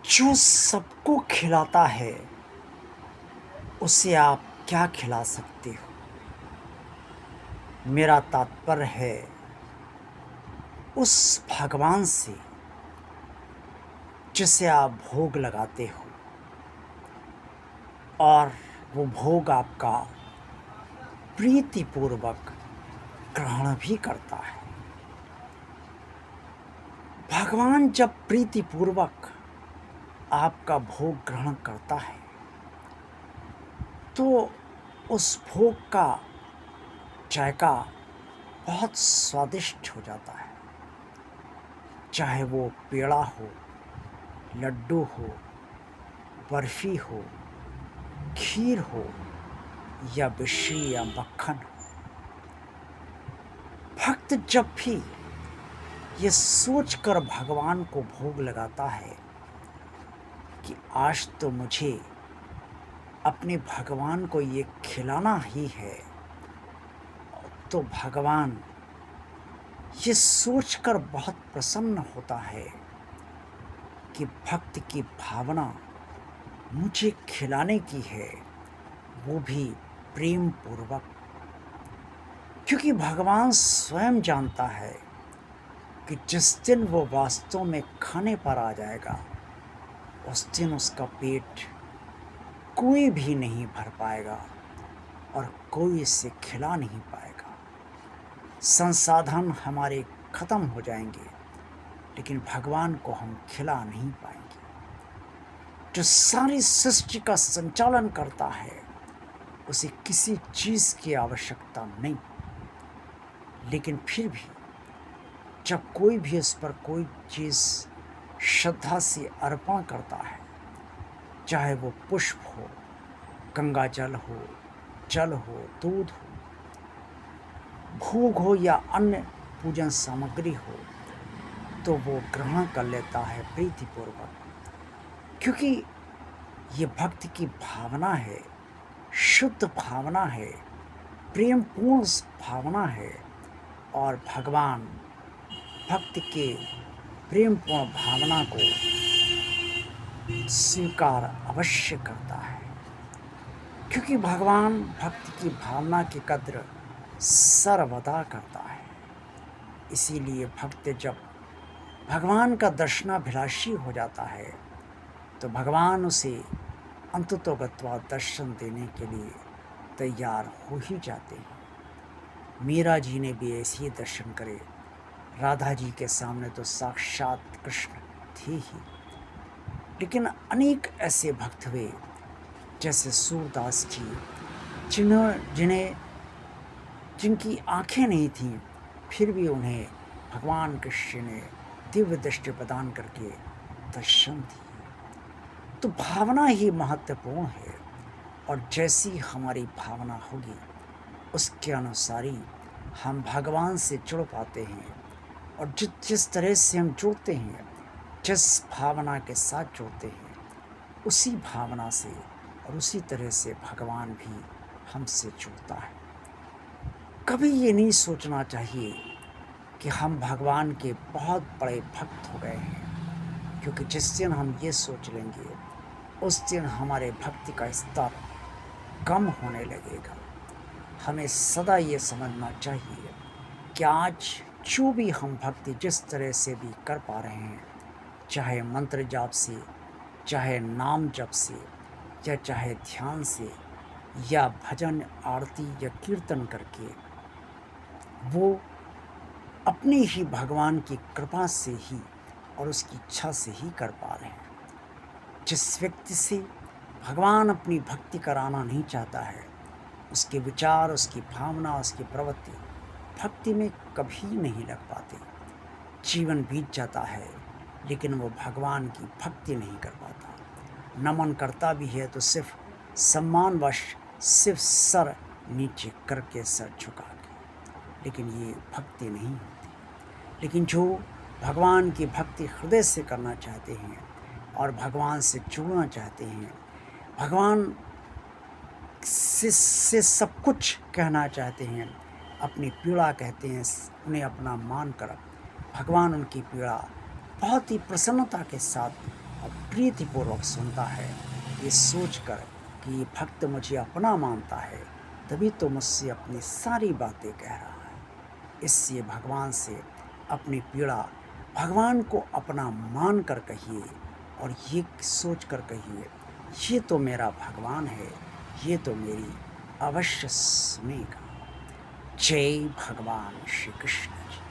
जो सबको खिलाता है, उसे आप क्या खिला सकते हो? मेरा तात्पर्य है उस भगवान से जिसे आप भोग लगाते हो और वो भोग आपका प्रीतिपूर्वक ग्रहण भी करता है। भगवान जब प्रीतिपूर्वक आपका भोग ग्रहण करता है, तो उस भोग का जायका बहुत स्वादिष्ट हो जाता है। चाहे वो पेड़ा हो, लड्डू हो, बर्फी हो, खीर हो या मिश्री या मक्खन हो। भक्त जब भी ये सोचकर भगवान को भोग लगाता है कि आज तो मुझे अपने भगवान को ये खिलाना ही है, तो भगवान ये सोचकर बहुत प्रसन्न होता है कि भक्त की भावना मुझे खिलाने की है, वो भी प्रेम पूर्वक। क्योंकि भगवान स्वयं जानता है कि जिस दिन वो वास्तव में खाने पर आ जाएगा, उस दिन उसका पेट कोई भी नहीं भर पाएगा और कोई इसे खिला नहीं पाएगा। संसाधन हमारे खत्म हो जाएंगे, लेकिन भगवान को हम खिला नहीं पाएंगे। जो सारी सृष्टि का संचालन करता है, उसे किसी चीज़ की आवश्यकता नहीं, लेकिन फिर भी जब कोई भी इस पर कोई चीज़ श्रद्धा से अर्पण करता है, चाहे वो पुष्प हो, गंगा जल हो, दूध हो, भोग हो या अन्य पूजन सामग्री हो, तो वो ग्रहण कर लेता है प्रीतिपूर्वक। क्योंकि ये भक्ति की भावना है, शुद्ध भावना है, प्रेमपूर्ण भावना है, और भगवान भक्ति के प्रेमपूर्ण भावना को स्वीकार अवश्य करता है। क्योंकि भगवान भक्ति की भावना की कद्र सर्वदा करता है। इसीलिए भक्त जब भगवान का दर्शनाभिलाषी हो जाता है, तो भगवान उसे अंततोगत्वा दर्शन देने के लिए तैयार हो ही जाते हैं। मीरा जी ने भी ऐसे ही दर्शन करे। राधा जी के सामने तो साक्षात कृष्ण थे ही, लेकिन अनेक ऐसे भक्त हुए जैसे सूरदास जी, जिनकी आंखें नहीं थीं, फिर भी उन्हें भगवान कृष्ण ने दिव्य दृष्टि प्रदान करके दर्शन दिए। तो भावना ही महत्वपूर्ण है, और जैसी हमारी भावना होगी, उसके अनुसार ही हम भगवान से जुड़ पाते हैं। और जिस तरह से हम जुड़ते हैं, जिस भावना के साथ जुड़ते हैं, उसी भावना से और उसी तरह से भगवान भी हमसे जुड़ता है। कभी ये नहीं सोचना चाहिए कि हम भगवान के बहुत बड़े भक्त हो गए हैं, क्योंकि जिस दिन हम ये सोच लेंगे, उस दिन हमारे भक्ति का स्तर कम होने लगेगा। हमें सदा ये समझना चाहिए कि आज जो भी हम भक्ति जिस तरह से भी कर पा रहे हैं, चाहे मंत्र जाप से, चाहे नाम जप से, या चाहे ध्यान से, या भजन आरती या कीर्तन करके, वो अपने ही भगवान की कृपा से ही और उसकी इच्छा से ही कर पा रहे हैं। जिस व्यक्ति से भगवान अपनी भक्ति कराना नहीं चाहता है, उसके विचार, उसकी भावना, उसकी प्रवृत्ति भक्ति में कभी नहीं लग पाते। जीवन बीत जाता है, लेकिन वो भगवान की भक्ति नहीं कर पाता। नमन करता भी है तो सिर्फ सम्मानवश, सिर्फ सर नीचे करके, सर झुका के, लेकिन ये भक्ति नहीं होती। लेकिन जो भगवान की भक्ति हृदय से करना चाहते हैं और भगवान से जुड़ना चाहते हैं, भगवान से सब कुछ कहना चाहते हैं, अपनी पीड़ा कहते हैं, उन्हें अपना मान कर भगवान उनकी पीड़ा बहुत ही प्रसन्नता के साथ और प्रीतिपूर्वक सुनता है, ये सोचकर कि ये भक्त मुझे अपना मानता है, तभी तो मुझसे अपनी सारी बातें कह रहा है। इसलिए भगवान से अपनी पीड़ा भगवान को अपना मान कर कहिए और ये सोच कर कहिए, ये तो मेरा भगवान है, ये तो मेरी अवश्य सुनेगा। जय भगवान श्री कृष्ण जी।